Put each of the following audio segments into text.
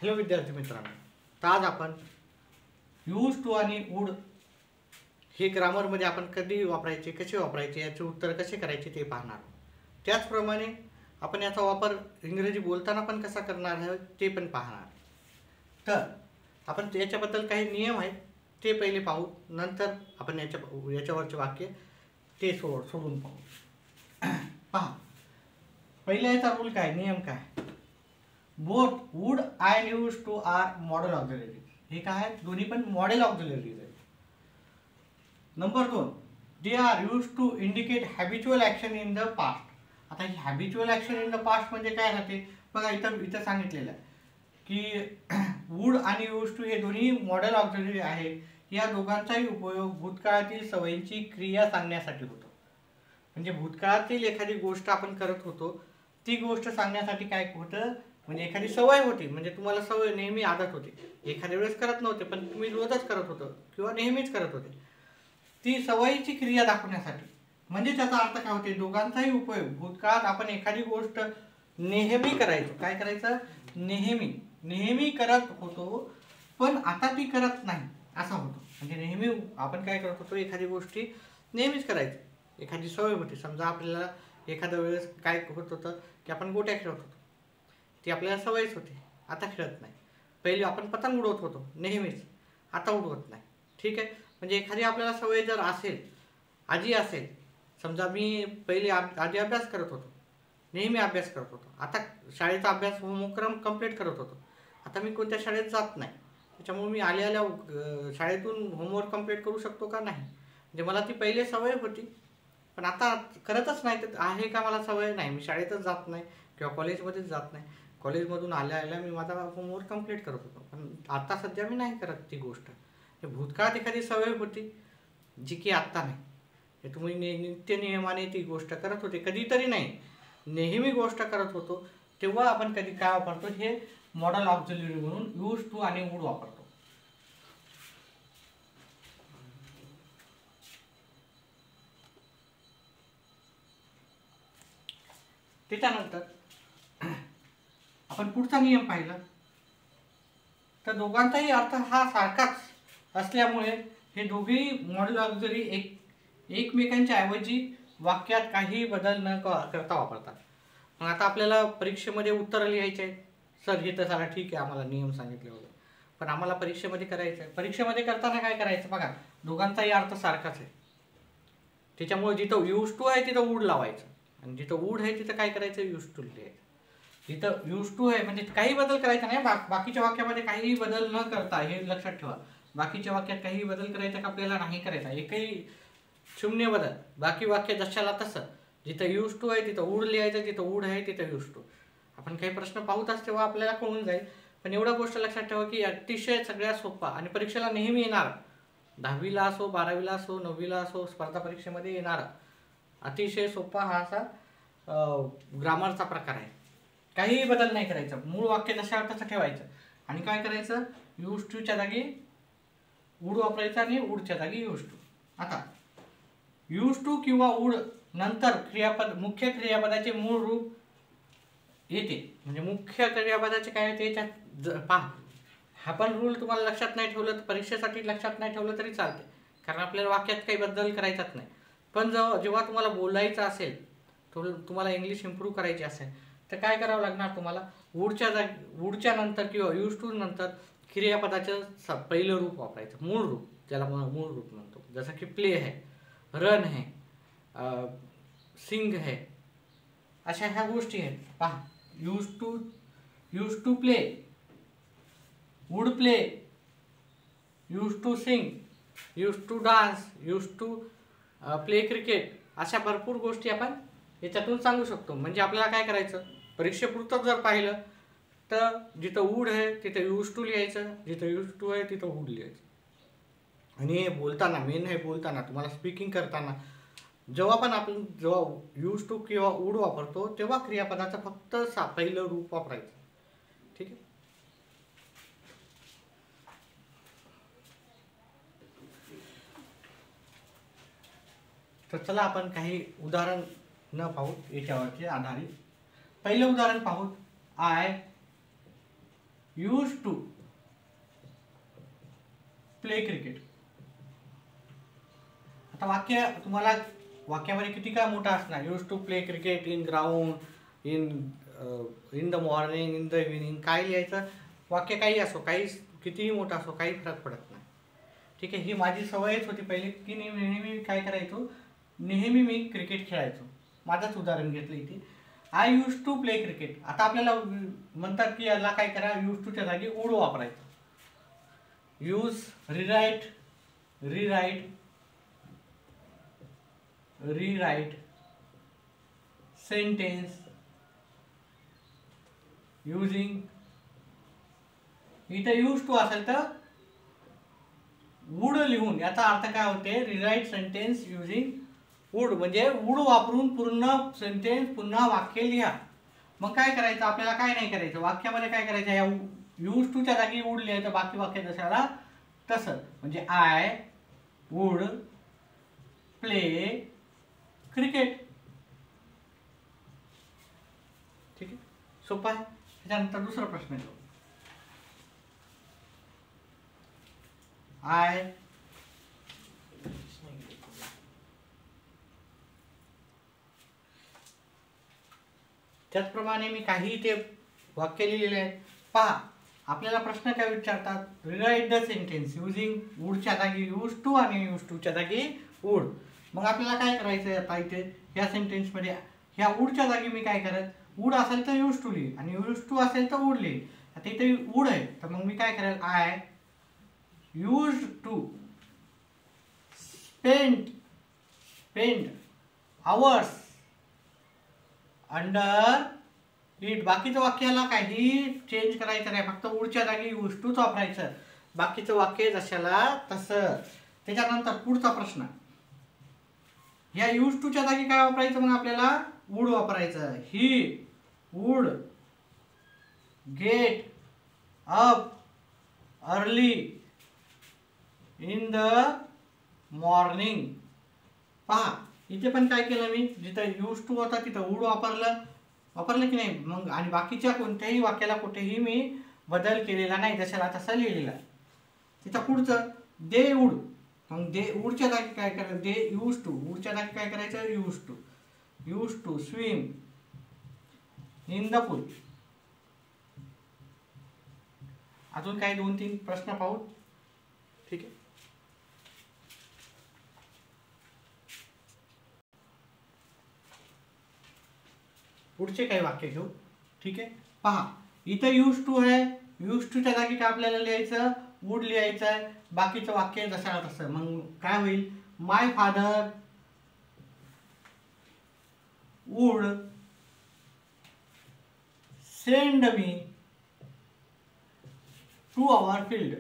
Hello विद्यार्थी मित्रांनो, तर आज आपण यूज टू आणि वूड हे ग्रामरमध्ये आपण कधी वापरायचे, कसे वापरायचे, याचे उत्तर कसे करायचे ते पाहणार. त्याचप्रमाणे आपण याचा वापर इंग्रजी बोलताना पण कसा करणार आहे ते पण पाहणार. तर आपण याच्याबद्दल काही नियम आहेत ते पहिले पाहू, नंतर आपण याच्यावरचे वाक्य ते सोडून पाहू. पहा, पहिला याचा रूल काय, नियम काय. Both would and used to are modal auxiliaries. हे काय आहेत, दोन्ही पण मॉडेल ऑक्झिलरीज आहेत. Number 2, they are used to indicate habitual action in the past. आता ही habitual action in the past म्हणजे काय राहते बघा, इथं सांगितलेलं आहे की वूड आणि यूज टू हे दोन्ही मॉडेल ऑक्झिलरी आहे. या दोघांचाही उपयोग भूतकाळातील सवयींची क्रिया सांगण्यासाठी होतो. म्हणजे भूतकाळातील एखादी गोष्ट आपण करत होतो, ती गोष्ट सांगण्यासाठी काय होतं, म्हणजे एखादी सवय होती, म्हणजे तुम्हाला सवय नेहमी आदत होती, एखाद्या वेळेस करत नव्हते पण तुम्ही रोजच करत होतो किंवा नेहमीच करत होते, ती सवयीची क्रिया दाखवण्यासाठी. म्हणजे त्याचा अर्थ काय होते, दोघांचाही उपयोग भूतकाळात आपण एखादी गोष्ट नेहमी करायचो, काय करायचं, नेहमी करत होतो पण आता ती करत नाही असा होतो. म्हणजे नेहमी आपण काय करत होतो, एखादी गोष्टी नेहमीच करायचो, एखादी सवय होती. समजा आपल्याला एखाद्या वेळेस काय होत होतं की आपण गोट्या खेळत होतो, ती आपल्याला सवयच होती, आता खेळत नाही. पहिले आपण पतंग उडवत होतो नेहमीच, आता उडवत नाही. ठीक आहे, म्हणजे एखादी आपल्याला सवय जर असेल, आजी असेल, समजा मी पहिले आधी अभ्यास करत होतो, नेहमी अभ्यास करत होतो, आता शाळेचा अभ्यास होमवर्क कंप्लीट करत होतो, आता मी कोणत्या शाळेत जात नाही, त्याच्यामुळे मी आल्या शाळेतून होमवर्क कंप्लीट करू शकतो का, नाही. म्हणजे मला ती पहिले सवय होती पण आता करतच नाही. तर आहे का मला सवय, नाही, मी शाळेतच जात नाही किंवा कॉलेजमध्येच जात नाही, कॉलेजमधून आल्या मी माझा होमवर्क कंप्लीट करत होतो, पण आता सध्या मी नाही करत ती गोष्ट. भूतकाळात एखादी सवय होती जी की आत्ता नाही. हे तुम्ही नित्य नियमाने ती गोष्ट करत होते, कधीतरी नाही, नेहमी गोष्ट करत होतो, तेव्हा आपण कधी काय वापरतो, हे मॉडेल ऑक्झिलरी म्हणून यूज टू आणि वूड वापरतो. त्याच्यानंतर आपण पुढचा नियम पाहिला तर दोघांचाही अर्थ हा सारखाच असल्यामुळे हे दोघेही मॉडेल ऑक्झिलरी एकमेकांच्या ऐवजी वाक्यात काही बदल न करता वापरतात. मग आता आपल्याला परीक्षेमध्ये उत्तर लिहायचे आहेत. सर हे तर सारा ठीक आहे, आम्हाला नियम सांगितले होते, पण आम्हाला परीक्षेमध्ये करायचं आहे. परीक्षेमध्ये करताना काय करायचं बघा, दोघांचाही अर्थ सारखाच आहे, त्याच्यामुळे जिथं यूज टू आहे तिथं वूड लावायचं, आणि जिथं वूड आहे तिथं काय करायचं, यूज टू लिहायचं. जिथं यूज टू आहे म्हणजे काही बदल करायचा नाही, बाकीच्या वाक्यामध्ये काही बदल न करता, हे लक्षात ठेवा, बाकीच्या वाक्यात काही बदल करायचा का आपल्याला, नाही करायचा, एकही शून्य बदल, बाकी वाक्य जशाला तसं. जिथं यूज टू आहे तिथं वूड लिहायचं, जिथं वूड आहे तिथं यूज टू. आपण काही प्रश्न पाहूच तेव्हा आपल्याला कळून जाईल, पण एवढा गोष्ट लक्षात ठेवा की अतिशय सगळ्यात सोपा आणि परीक्षेला नेहमी येणार, 10वीला असो, 12वीला असो, 9वीला असो, स्पर्धा परीक्षेमध्ये येणारा अतिशय सोपा हा असा ग्रामरचा प्रकार आहे. काहीही बदल नाही करायचा, मूळ वाक्य जशा तसं ठेवायचं, आणि काय करायचं, यूज टूच्या जागी वूड वापरायचं आणि वूडच्या जागी यूज टू. आता यूज टू किंवा वूड नंतर मुख्य क्रियापदाचे मूळ रूप येते. म्हणजे मुख्य क्रियापदाचे काय येते याच्यात पहा, हा पण रूल तुम्हाला लक्षात नाही ठेवलं तर परीक्षेसाठी लक्षात नाही ठेवलं तरी चालते, कारण आपल्याला वाक्यात काही बदल करायचाच नाही. पण जेव्हा तुम्हाला बोलायचं असेल, तुम्हाला इंग्लिश इम्प्रूव्ह करायची असेल, तर काय करावं लागणार तुम्हाला, वूडच्या नंतर किंवा यूज टू नंतर क्रियापदाचं पहिलं रूप वापरायचं, मूळ रूप, ज्याला मूळ रूप म्हणतो. जसं की प्ले है, रन है, सिंग है, अशा ह्या गोष्टी आहेत. पहा, used to play, would play, used to sing, used to dance, used to play cricket, अशा भरपूर गोष्टी आपण याच्यातून सांगू शकतो. म्हणजे आपल्याला काय करायचं, परीक्षेपुरतं जर पाहिलं तर जिथं वूड आहे तिथं यूज टू लिहायचं, जिथं यूज टू आहे तिथं वूड लिहायचं. आणि बोलताना, मेन हे बोलताना, तुम्हाला स्पीकिंग करताना जेव्हा यूज टू किंवा वूड वापरतो तेव्हा क्रियापदाचं फक्त पहिलं रूप वापरायचं. ठीक आहे, तर चला आपण काही उदाहरण न पाहू याच्यावरचे आधारित. पहिलं उदाहरण पाहू, I used to play cricket. आता वाक्य तुम्हाला वाक्यामध्ये किती काय मोठा असणार. Used to play cricket in ground, in the morning, in the evening, काय लिहायचं. वाक्य काही असो, काही कितीही मोठा असो, काही फरक पडत नाही. ठीक आहे. ही माझी सवयच होती पहिले की नेहमी काय करायचो, नेहमी मी क्रिकेट खेळायचो. माझंच उदाहरण घेतलं इथे. I used to play cricket. आता आपल्याला म्हणतात की याला काय करा, यूज टूच्या जागी वूड वापरायचं. Use, rewrite, sentence, using. इथं यूज टू असेल तर वूड लिहून याचा अर्थ काय होते, रिराईट सेंटेन्स युजिंग वूड, म्हणजे वूड वापरून पूर्ण सेंटेन्स पुन्हा वाक्य लिहा. मग काय करायचं आपल्याला, काय नाही करायचं वाक्यामध्ये, काय करायचं या यूज टूच्या जागी वूड लिहायचं, बाकी वाक्य जशाला तसं. म्हणजे आय वूड प्ले क्रिकेट. ठीक आहे, सोपं आहे. त्याच्यानंतर दुसरा प्रश्न येतो. आय त्याचप्रमाणे मी काही ते वाक्य लिहिलेले आहे. पहा आपल्याला प्रश्न काय विचारतात, रिराईट द सेंटेन्स युजिंग वूडच्या जागी यूज टू आणि यूज टूच्या जागी वूड. मग आपल्याला काय करायचं आहे आता इथे ह्या सेंटेन्समध्ये, ह्या वूडच्या जागी मी काय करत, वूड असेल तर यूज टू लिही आणि यूज टू असेल तर वूड लिही. आता इथे वूड आहे तर मग मी काय करेल, I used to spend hours under it. बाकीचं वाक्याला काही चेंज करायचं नाही, फक्त वूडच्या जागी यूज टूच वापरायचं, बाकीचं वाक्य जशाला तसं. त्याच्यानंतर पुढचा प्रश्न, ह्या यूज टूच्या जागी काय वापरायचं, मग आपल्याला वूड वापरायचं. He would get up early in the morning. पहा इथे पण काय केलं मी, जिथं यूज टू होता तिथं वूड वापरलं की नाही. मग आणि बाकीच्या कोणत्याही वाक्याला कुठेही मी बदल केलेला नाही, जशाला तसा लिहिलेला. तिथं पुढचं दे वूड, मग दे वूडच्या जागी काय करायचं, दे यूज टू, वूडच्या जागी काय करायचं, used to swim in the pool. अजून काही 2-3 प्रश्न पाहू. ठीक आहे, पुढचे काही वाक्य घेऊ. ठीक आहे, पहा इथं यूज टू आहे, यूज टूच्या जागी काय आपल्याला लिहायचं, वूड लिहायचं आहे, बाकीचं वाक्य जसं तसं. मग काय होईल, my father would send me to our field.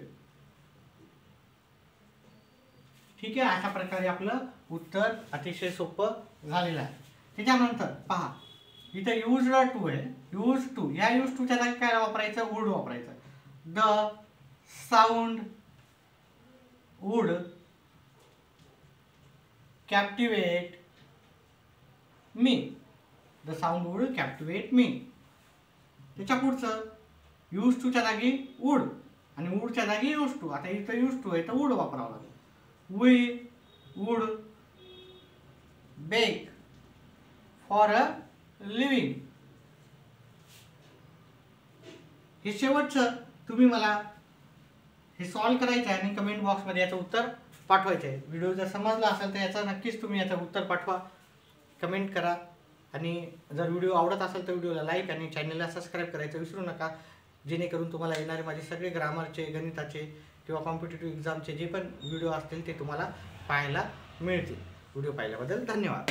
ठीक आहे, अशा प्रकारे आपलं उत्तर अतिशय सोपं झालेलं आहे. त्याच्यानंतर पहा इथे यूज टू आहे, यूज टू, ह्या यूज टूच्या जागी काय वापरायचं, वूड वापरायचं. The sound would captivate me. The sound would captivate me. त्याच्या पुढचं यूज टूच्या जागी वूड आणि वूडच्या जागी यूज टू. आता इथं यूज टू आहे तर वूड वापरावं लागेल. We would bake for a living. हे शेवटचं तुम्ही मला हे सॉल्व करायचं आहे आणि कमेंट बॉक्समध्ये याचं उत्तर पाठवायचं आहे. व्हिडिओ जर समजला असेल तर याचं नक्कीच तुम्ही याचं उत्तर पाठवा, कमेंट करा. आणि जर व्हिडिओ आवडत असेल तर व्हिडिओला लाईक आणि चॅनलला सबस्क्राईब करायचं विसरू नका, जेणेकरून तुम्हाला येणारे माझे सगळे ग्रामरचे, गणिताचे किंवा कॉम्पिटिटिव्ह एक्झामचे जे पण व्हिडिओ असतील ते तुम्हाला पाहायला मिळतील. व्हिडिओ पाहिल्याबद्दल धन्यवाद.